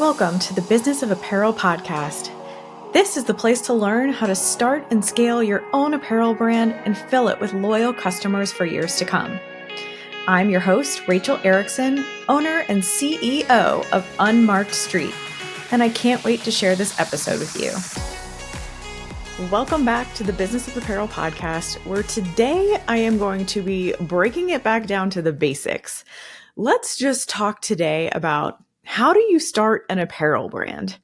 Welcome to the Business of Apparel podcast. This is the place to learn how to start and scale your own apparel brand and fill it with loyal customers for years to come. I'm your host, Rachel Erickson, owner and CEO of Unmarked Street, and I can't wait to share this episode with you. Welcome back to the Business of Apparel podcast, where today I am going to be breaking it back down to the basics. Let's just talk today about how do you start an apparel brand?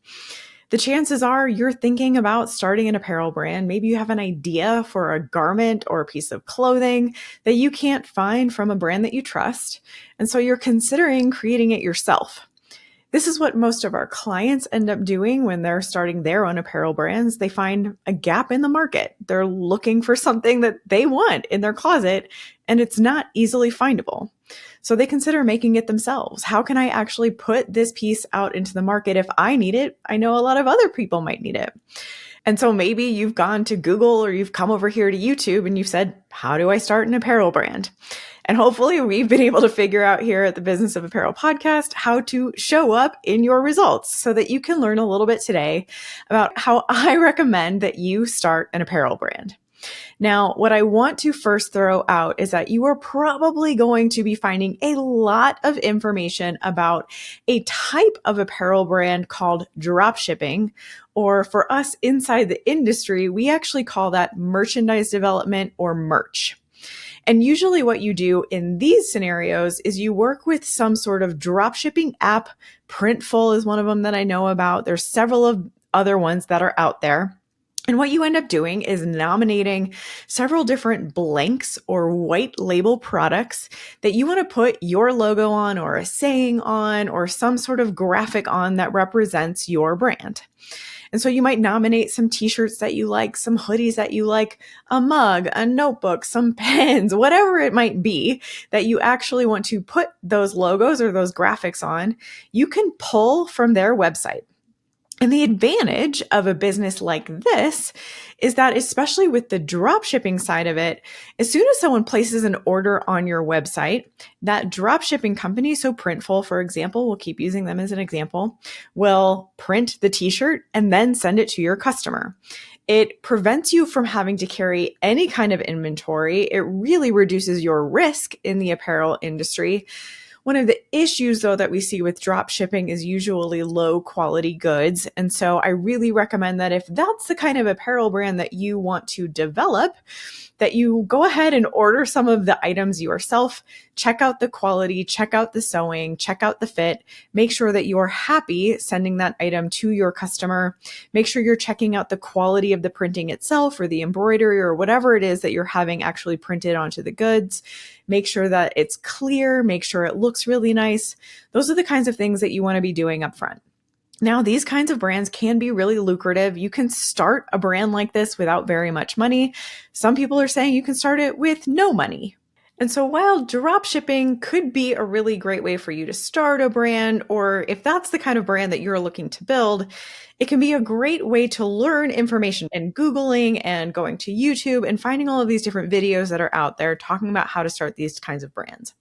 The chances are you're thinking about starting an apparel brand. Maybe you have an idea for a garment or a piece of clothing that you can't find from a brand that you trust. And so you're considering creating it yourself. This is what most of our clients end up doing when they're starting their own apparel brands. They find a gap in the market. They're looking for something that they want in their closet, and it's not easily findable. So they consider making it themselves. How can I actually put this piece out into the market? If I need it, I know a lot of other people might need it. And so maybe you've gone to Google or you've come over here to YouTube and you've said, how do I start an apparel brand? And hopefully we've been able to figure out here at the Business of Apparel podcast how to show up in your results so that you can learn a little bit today about how I recommend that you start an apparel brand. Now, what I want to first throw out is that you are probably going to be finding a lot of information about a type of apparel brand called dropshipping, or for us inside the industry, we actually call that merchandise development or merch. And usually what you do in these scenarios is you work with some sort of dropshipping app. Printful is one of them that I know about. There's several of other ones that are out there. And what you end up doing is nominating several different blanks or white label products that you want to put your logo on or a saying on or some sort of graphic on that represents your brand. And so you might nominate some t-shirts that you like, some hoodies that you like, a mug, a notebook, some pens, whatever it might be that you actually want to put those logos or those graphics on. You can pull from their website. And the advantage of a business like this is that, especially with the dropshipping side of it, as soon as someone places an order on your website, that dropshipping company, so Printful, for example, we'll keep using them as an example, will print the t-shirt and then send it to your customer. It prevents you from having to carry any kind of inventory. It really reduces your risk in the apparel industry. One of the issues, though, that we see with drop shipping is usually low quality goods. And so I really recommend that if that's the kind of apparel brand that you want to develop, that you go ahead and order some of the items yourself, check out the quality, check out the sewing, check out the fit, make sure that you're happy sending that item to your customer, make sure you're checking out the quality of the printing itself or the embroidery or whatever it is that you're having actually printed onto the goods. Make sure that it's clear, make sure it looks really nice. Those are the kinds of things that you want to be doing up front. Now, these kinds of brands can be really lucrative. You can start a brand like this without very much money. Some people are saying you can start it with no money. And so while drop shipping could be a really great way for you to start a brand, or if that's the kind of brand that you're looking to build, it can be a great way to learn information and Googling and going to YouTube and finding all of these different videos that are out there talking about how to start these kinds of brands.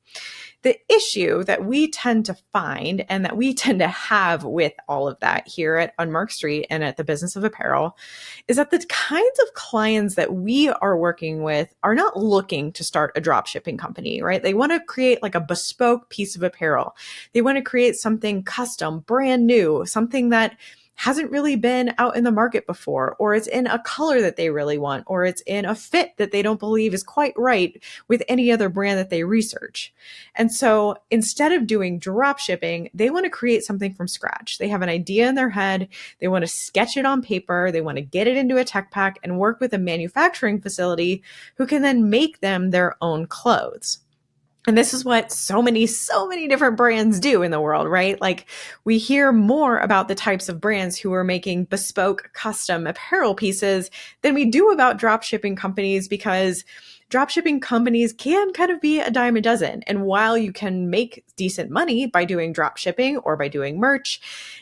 The issue that we tend to find and that we tend to have with all of that here at Unmarked Street and at the Business of Apparel is that the kinds of clients that we are working with are not looking to start a drop shipping company, right? They want to create like a bespoke piece of apparel. They want to create something custom, brand new, something that hasn't really been out in the market before, or it's in a color that they really want, or it's in a fit that they don't believe is quite right with any other brand that they research. And so instead of doing drop shipping, they want to create something from scratch. They have an idea in their head. They want to sketch it on paper. They want to get it into a tech pack and work with a manufacturing facility who can then make them their own clothes. And this is what so many different brands do in the world, right? Like we hear more about the types of brands who are making bespoke custom apparel pieces than we do about drop shipping companies, because drop shipping companies can kind of be a dime a dozen. And while you can make decent money by doing drop shipping or by doing merch,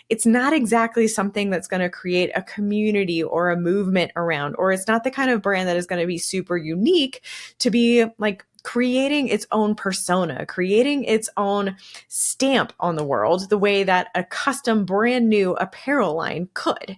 it's not exactly something that's going to create a community or a movement around, or it's not the kind of brand that is going to be super unique to be like creating its own persona, creating its own stamp on the world, the way that a custom brand new apparel line could.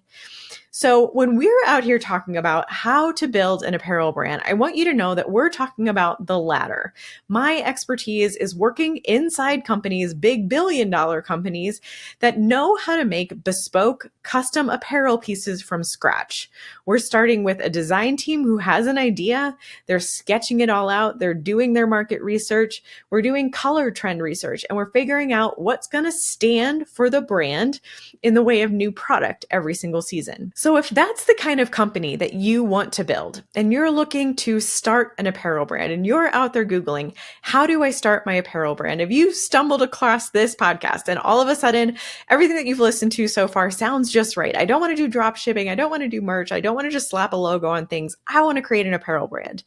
So when we're out here talking about how to build an apparel brand, I want you to know that we're talking about the latter. My expertise is working inside companies, big billion-dollar companies that know how to make bespoke, custom apparel pieces from scratch. We're starting with a design team who has an idea. They're sketching it all out. They're doing their market research. We're doing color trend research, and we're figuring out what's going to stand for the brand in the way of new product every single season. So if that's the kind of company that you want to build and you're looking to start an apparel brand and you're out there Googling, how do I start my apparel brand? If you stumbled across this podcast and all of a sudden everything that you've listened to so far sounds just right. I don't want to do drop shipping. I don't want to do merch. I don't want to just slap a logo on things. I want to create an apparel brand.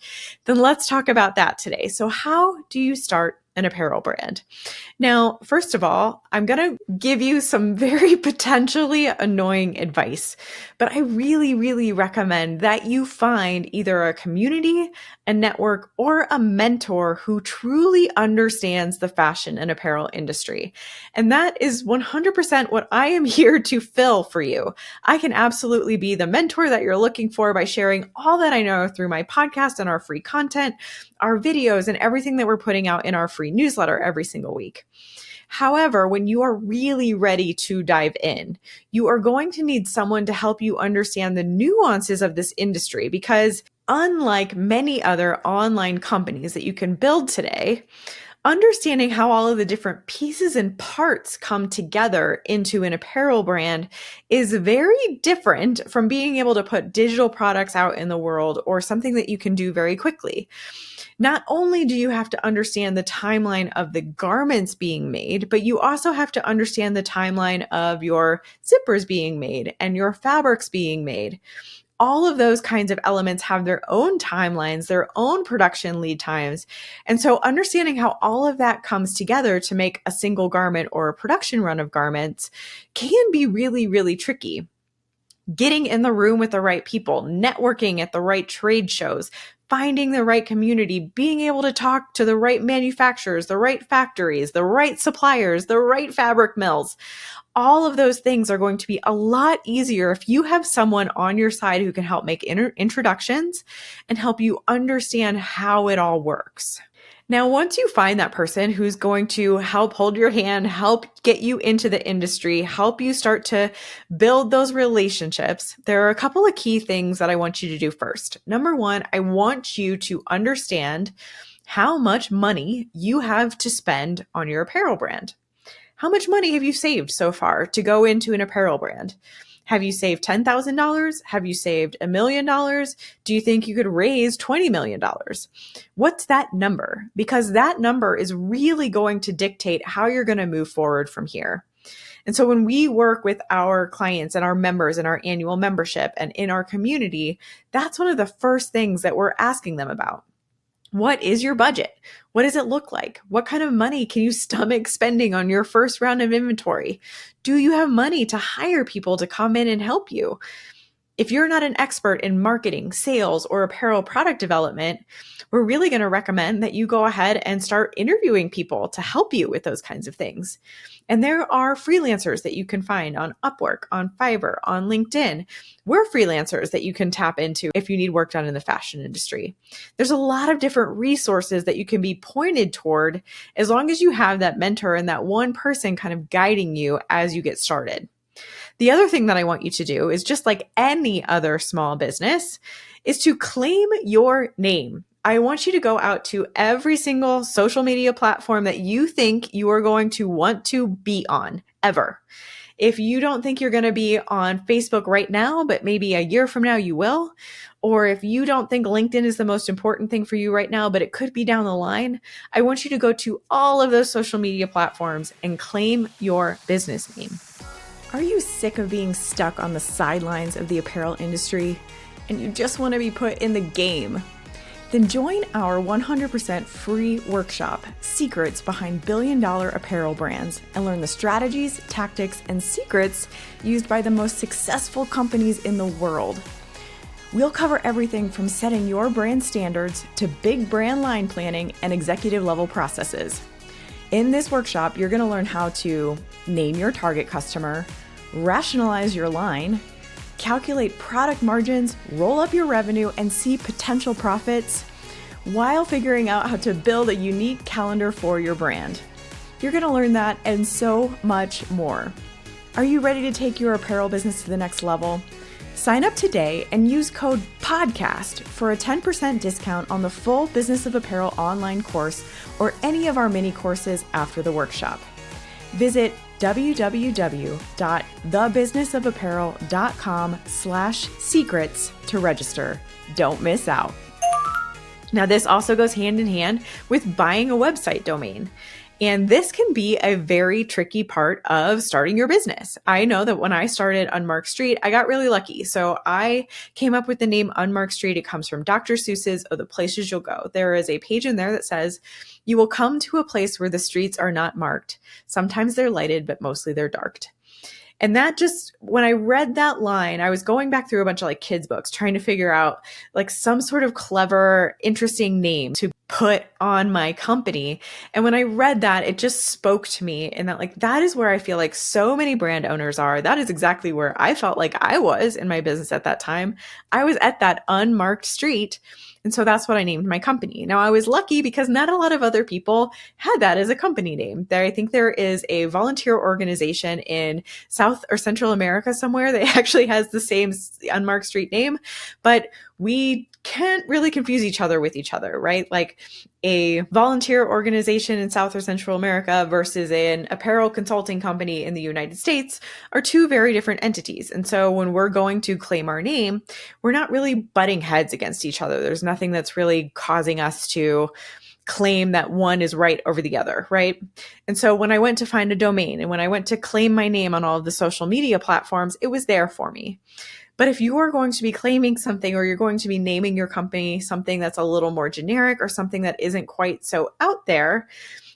Then let's talk about that today. So how do you start an apparel brand? Now, first of all, I'm going to give you some very potentially annoying advice, but I really, really recommend that you find either a community, a network, or a mentor who truly understands the fashion and apparel industry. And that is 100% what I am here to fill for you. I can absolutely be the mentor that you're looking for by sharing all that I know through my podcast and our free content, our videos, and everything that we're putting out in our free newsletter every single week. However, when you are really ready to dive in, you are going to need someone to help you understand the nuances of this industry, because unlike many other online companies that you can build today, understanding how all of the different pieces and parts come together into an apparel brand is very different from being able to put digital products out in the world or something that you can do very quickly. Not only do you have to understand the timeline of the garments being made, but you also have to understand the timeline of your zippers being made and your fabrics being made. All of those kinds of elements have their own timelines, their own production lead times. And so understanding how all of that comes together to make a single garment or a production run of garments can be really, really tricky. Getting in the room with the right people, networking at the right trade shows, finding the right community, being able to talk to the right manufacturers, the right factories, the right suppliers, the right fabric mills. All of those things are going to be a lot easier if you have someone on your side who can help make introductions and help you understand how it all works. Now, once you find that person who's going to help hold your hand, help get you into the industry, help you start to build those relationships, there are a couple of key things that I want you to do first. Number one, I want you to understand how much money you have to spend on your apparel brand. How much money have you saved so far to go into an apparel brand? Have you saved $10,000? Have you saved $1 million? Do you think you could raise $20 million? What's that number? Because that number is really going to dictate how you're going to move forward from here. And so when we work with our clients and our members in our annual membership and in our community, that's one of the first things that we're asking them about. What is your budget? What does it look like? What kind of money can you stomach spending on your first round of inventory? Do you have money to hire people to come in and help you? If you're not an expert in marketing, sales, or apparel product development, we're really going to recommend that you go ahead and start interviewing people to help you with those kinds of things. And there are freelancers that you can find on Upwork, on Fiverr, on LinkedIn. We're freelancers that you can tap into if you need work done in the fashion industry. There's a lot of different resources that you can be pointed toward as long as you have that mentor and that one person kind of guiding you as you get started. The other thing that I want you to do is, just like any other small business, is to claim your name. I want you to go out to every single social media platform that you think you are going to want to be on ever. If you don't think you're going to be on Facebook right now, but maybe a year from now you will, or if you don't think LinkedIn is the most important thing for you right now, but it could be down the line, I want you to go to all of those social media platforms and claim your business name. Are you sick of being stuck on the sidelines of the apparel industry and you just want to be put in the game? Then join our 100% free workshop, Secrets Behind Billion-Dollar Apparel Brands, and learn the strategies, tactics, and secrets used by the most successful companies in the world. We'll cover everything from setting your brand standards to big brand line planning and executive level processes. In this workshop, you're going to learn how to name your target customer, rationalize your line, calculate product margins, roll up your revenue, and see potential profits while figuring out how to build a unique calendar for your brand. You're going to learn that and so much more. Are you ready to take your apparel business to the next level? Sign up today and use code PODCAST for a 10% discount on the full Business of Apparel online course or any of our mini courses after the workshop. Visit www.thebusinessofapparel.com/secrets to register. Don't miss out. Now, this also goes hand in hand with buying a website domain. And this can be a very tricky part of starting your business. I know that when I started Unmarked Street, I got really lucky. So I came up with the name Unmarked Street. It comes from Dr. Seuss's "Oh, the Places You'll Go." There is a page in there that says, "You will come to a place where the streets are not marked. Sometimes they're lighted, but mostly they're darked." And that just, when I read that line, I was going back through a bunch of like kids' books, trying to figure out like some sort of clever, interesting name to put on my company. And when I read that, it just spoke to me, and that like, that is where I feel like so many brand owners are. That is exactly where I felt like I was in my business at that time. I was at that unmarked street. And so that's what I named my company. Now, I was lucky because not a lot of other people had that as a company name. I think there is a volunteer organization in South or Central America somewhere that actually has the same Unmarked Street name, but we can't really confuse each other with each other, right? Like a volunteer organization in South or Central America versus an apparel consulting company in the United States are two very different entities. And so when we're going to claim our name, we're not really butting heads against each other. There's nothing that's really causing us to claim that one is right over the other, right? And so when I went to find a domain and when I went to claim my name on all of the social media platforms, it was there for me. But if you are going to be claiming something, or you're going to be naming your company something that's a little more generic or something that isn't quite so out there,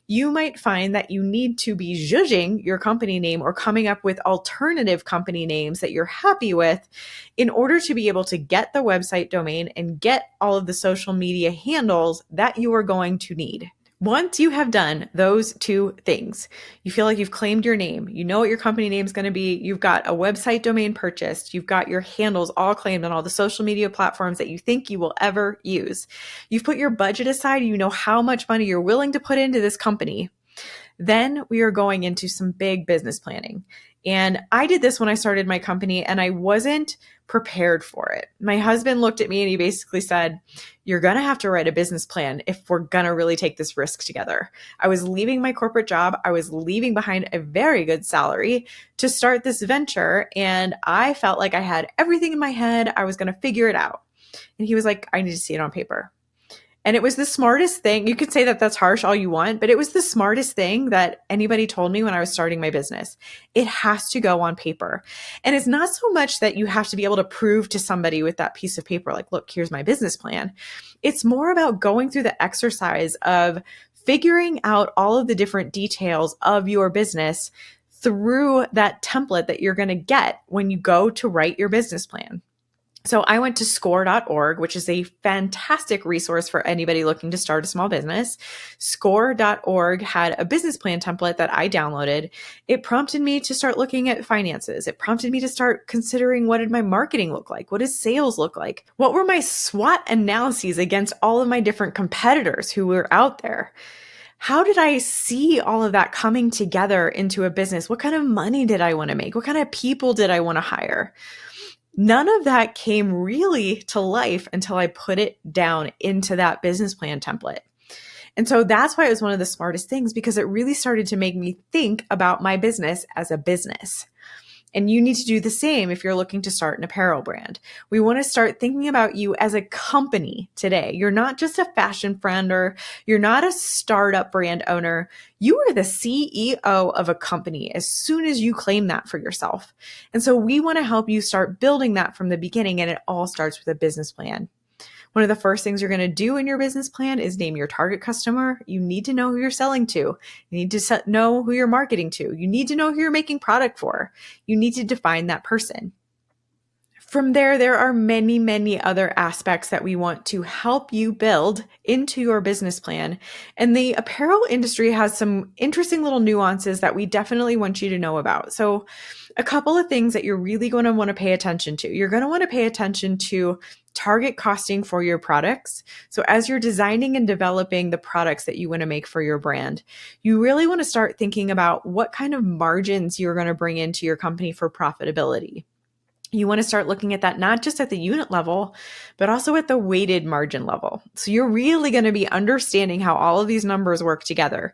you might find that you need to be zhuzhing your company name or coming up with alternative company names that you're happy with in order to be able to get the website domain and get all of the social media handles that you are going to need. Once you have done those two things, you feel like you've claimed your name, you know what your company name is going to be, you've got a website domain purchased, you've got your handles all claimed on all the social media platforms that you think you will ever use. You've put your budget aside, you know how much money you're willing to put into this company. Then we are going into some big business planning. And I did this when I started my company, and I wasn't prepared for it. My husband looked at me and he basically said, "You're going to have to write a business plan if we're going to really take this risk together." I was leaving my corporate job. I was leaving behind a very good salary to start this venture. And I felt like I had everything in my head. I was going to figure it out. And he was like, "I need to see it on paper." And it was the smartest thing. You could say that that's harsh all you want, but it was the smartest thing that anybody told me when I was starting my business. It has to go on paper. And it's not so much that you have to be able to prove to somebody with that piece of paper, like, "Look, here's my business plan." It's more about going through the exercise of figuring out all of the different details of your business through that template that you're going to get when you go to write your business plan. So I went to score.org, which is a fantastic resource for anybody looking to start a small business. Score.org had a business plan template that I downloaded. It prompted me to start looking at finances. It prompted me to start considering, what did my marketing look like? What does sales look like? What were my SWOT analyses against all of my different competitors who were out there? How did I see all of that coming together into a business? What kind of money did I want to make? What kind of people did I want to hire? None of that came really to life until I put it down into that business plan template. And so that's why it was one of the smartest things, because it really started to make me think about my business as a business. And you need to do the same if you're looking to start an apparel brand. We want to start thinking about you as a company today. You're not just a fashion friend, or you're not a startup brand owner. You are the CEO of a company as soon as you claim that for yourself. And so we want to help you start building that from the beginning, and it all starts with a business plan. One of the first things you're going to do in your business plan is name your target customer. You need to know who you're selling to. You need to know who you're marketing to. You need to know who you're making product for. You need to define that person. From there are many, many other aspects that we want to help you build into your business plan. And the apparel industry has some interesting little nuances that we definitely want you to know about. So, a couple of things that you're really going to want to pay attention to. You're going to want to pay attention to target costing for your products. So, as you're designing and developing the products that you want to make for your brand, you really want to start thinking about what kind of margins you're going to bring into your company for profitability. You want to start looking at that not just at the unit level, but also at the weighted margin level. So you're really going to be understanding how all of these numbers work together.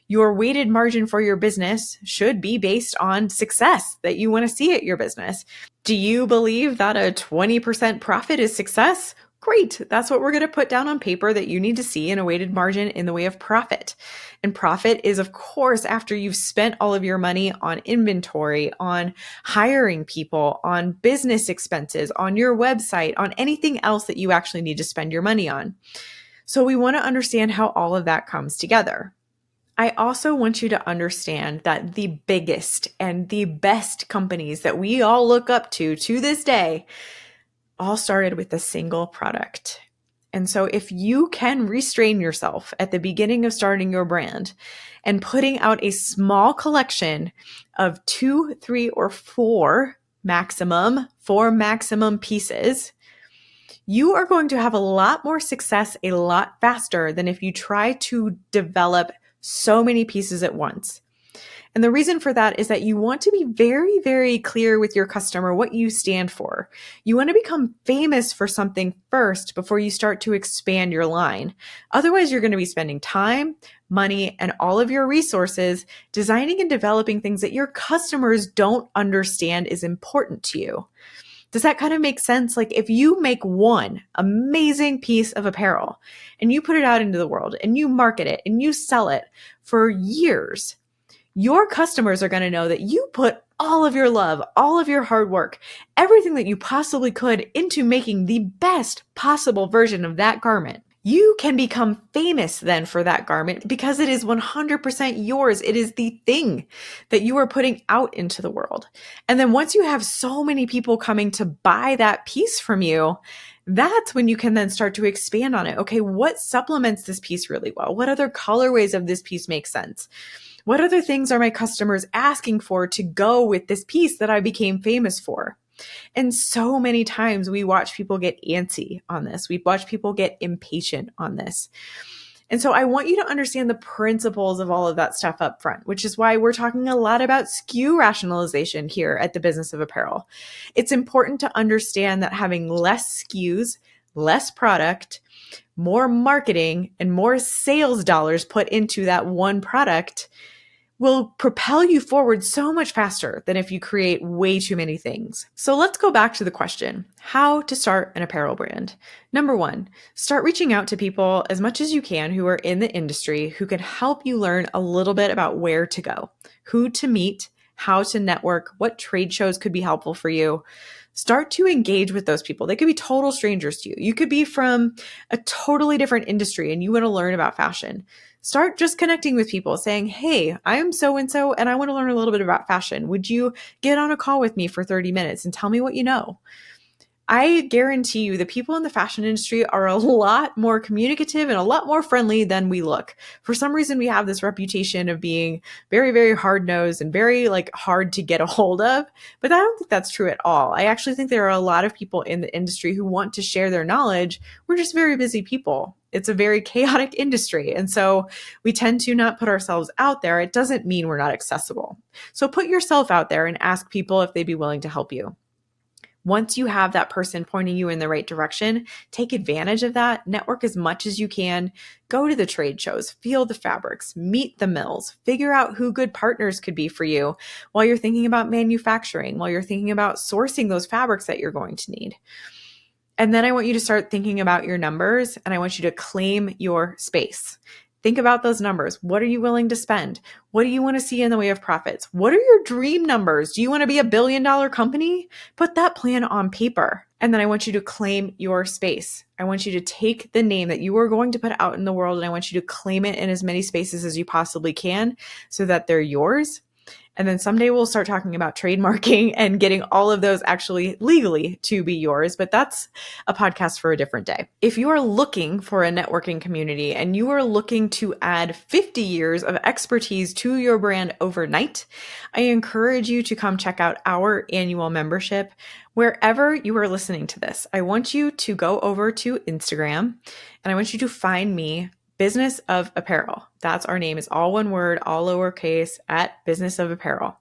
Your weighted margin for your business should be based on success that you want to see at your business. Do you believe that a 20% profit is success? Great. That's what we're going to put down on paper that you need to see in a weighted margin in the way of profit. And profit is, of course, after you've spent all of your money on inventory, on hiring people, on business expenses, on your website, on anything else that you actually need to spend your money on. So we want to understand how all of that comes together. I also want you to understand that the biggest and the best companies that we all look up to this day all started with a single product. And so if you can restrain yourself at the beginning of starting your brand and putting out a small collection of 2, 3, or 4 maximum pieces, you are going to have a lot more success a lot faster than if you try to develop so many pieces at once. And the reason for that is that you want to be very, very clear with your customer what you stand for. You want to become famous for something first before you start to expand your line. Otherwise, you're going to be spending time, money, and all of your resources designing and developing things that your customers don't understand is important to you. Does that kind of make sense? Like if you make one amazing piece of apparel and you put it out into the world and you market it and you sell it for years, your customers are going to know that you put all of your love, all of your hard work, everything that you possibly could into making the best possible version of that garment. You can become famous then for that garment because it is 100% yours. It is the thing that you are putting out into the world. And then once you have so many people coming to buy that piece from you, that's when you can then start to expand on it. Okay, what supplements this piece really well? What other colorways of this piece make sense? What other things are my customers asking for to go with this piece that I became famous for? And so many times we watch people get antsy on this. We watch people get impatient on this. And so I want you to understand the principles of all of that stuff up front, which is why we're talking a lot about SKU rationalization here at the Business of Apparel. It's important to understand that having less SKUs, less product, more marketing, and more sales dollars put into that one product will propel you forward so much faster than if you create way too many things. So let's go back to the question, how to start an apparel brand. Number 1, start reaching out to people as much as you can who are in the industry who can help you learn a little bit about where to go, who to meet, how to network, what trade shows could be helpful for you. Start to engage with those people. They could be total strangers to you. You could be from a totally different industry and you want to learn about fashion. Start just connecting with people saying, hey, I am so-and-so and I want to learn a little bit about fashion. Would you get on a call with me for 30 minutes and tell me what you know? I guarantee you the people in the fashion industry are a lot more communicative and a lot more friendly than we look. For some reason, we have this reputation of being very, very hard-nosed and very hard to get a hold of, but I don't think that's true at all. I actually think there are a lot of people in the industry who want to share their knowledge. We're just very busy people. It's a very chaotic industry. And so we tend to not put ourselves out there. It doesn't mean we're not accessible. So put yourself out there and ask people if they'd be willing to help you. Once you have that person pointing you in the right direction, take advantage of that, network as much as you can, go to the trade shows, feel the fabrics, meet the mills, figure out who good partners could be for you while you're thinking about manufacturing, while you're thinking about sourcing those fabrics that you're going to need. And then I want you to start thinking about your numbers and I want you to claim your space. Think about those numbers. What are you willing to spend? What do you want to see in the way of profits? What are your dream numbers? Do you want to be a $1 billion company? Put that plan on paper. And then I want you to claim your space. I want you to take the name that you are going to put out in the world and I want you to claim it in as many spaces as you possibly can so that they're yours. And then someday we'll start talking about trademarking and getting all of those actually legally to be yours. But that's a podcast for a different day. If you are looking for a networking community and you are looking to add 50 years of expertise to your brand overnight, I encourage you to come check out our annual membership. Wherever you are listening to this, I want you to go over to Instagram and I want you to find me, Business of Apparel. That's our name. It's all one word, all lowercase, at Business of Apparel.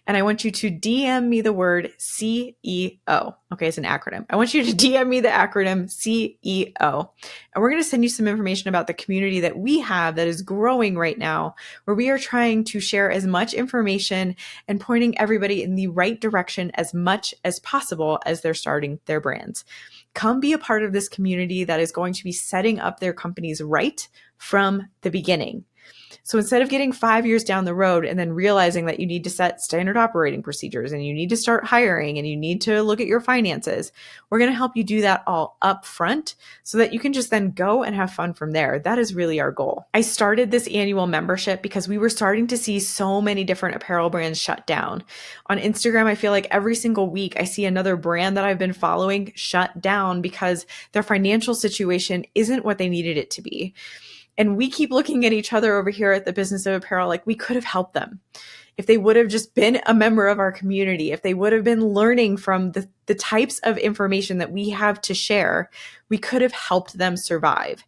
And I want you to DM me the word CEO. Okay, it's an acronym. I want you to DM me the acronym CEO. And we're going to send you some information about the community that we have that is growing right now, where we are trying to share as much information and pointing everybody in the right direction as much as possible as they're starting their brands. Come be a part of this community that is going to be setting up their companies right from the beginning. So instead of getting 5 years down the road and then realizing that you need to set standard operating procedures and you need to start hiring and you need to look at your finances, we're going to help you do that all up front so that you can just then go and have fun from there. That is really our goal. I started this annual membership because we were starting to see so many different apparel brands shut down. On Instagram, I feel like every single week I see another brand that I've been following shut down because their financial situation isn't what they needed it to be. And we keep looking at each other over here at the Business of Apparel like we could have helped them. If they would have just been a member of our community, if they would have been learning from the types of information that we have to share, we could have helped them survive.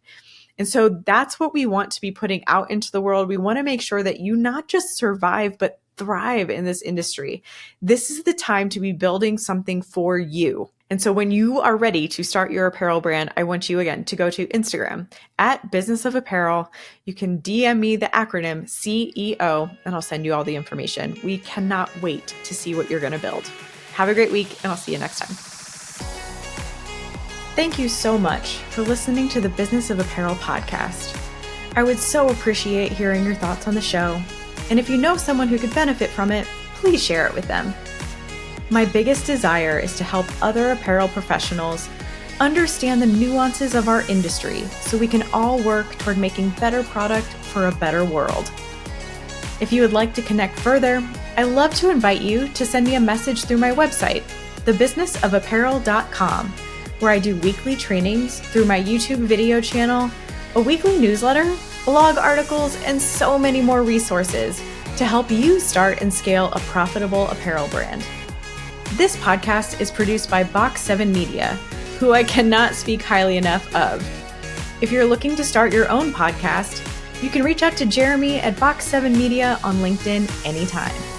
And so that's what we want to be putting out into the world. We want to make sure that you not just survive, but thrive in this industry. This is the time to be building something for you. And so when you are ready to start your apparel brand, I want you again to go to Instagram at Business of Apparel. You can DM me the acronym CEO and I'll send you all the information. We cannot wait to see what you're going to build. Have a great week and I'll see you next time. Thank you so much for listening to the Business of Apparel podcast. I would so appreciate hearing your thoughts on the show. And if you know someone who could benefit from it, please share it with them. My biggest desire is to help other apparel professionals understand the nuances of our industry so we can all work toward making better product for a better world. If you would like to connect further, I'd love to invite you to send me a message through my website, thebusinessofapparel.com, where I do weekly trainings through my YouTube video channel, a weekly newsletter, blog articles, and so many more resources to help you start and scale a profitable apparel brand. This podcast is produced by Box 7 Media, who I cannot speak highly enough of. If you're looking to start your own podcast, you can reach out to Jeremy at Box 7 Media on LinkedIn anytime.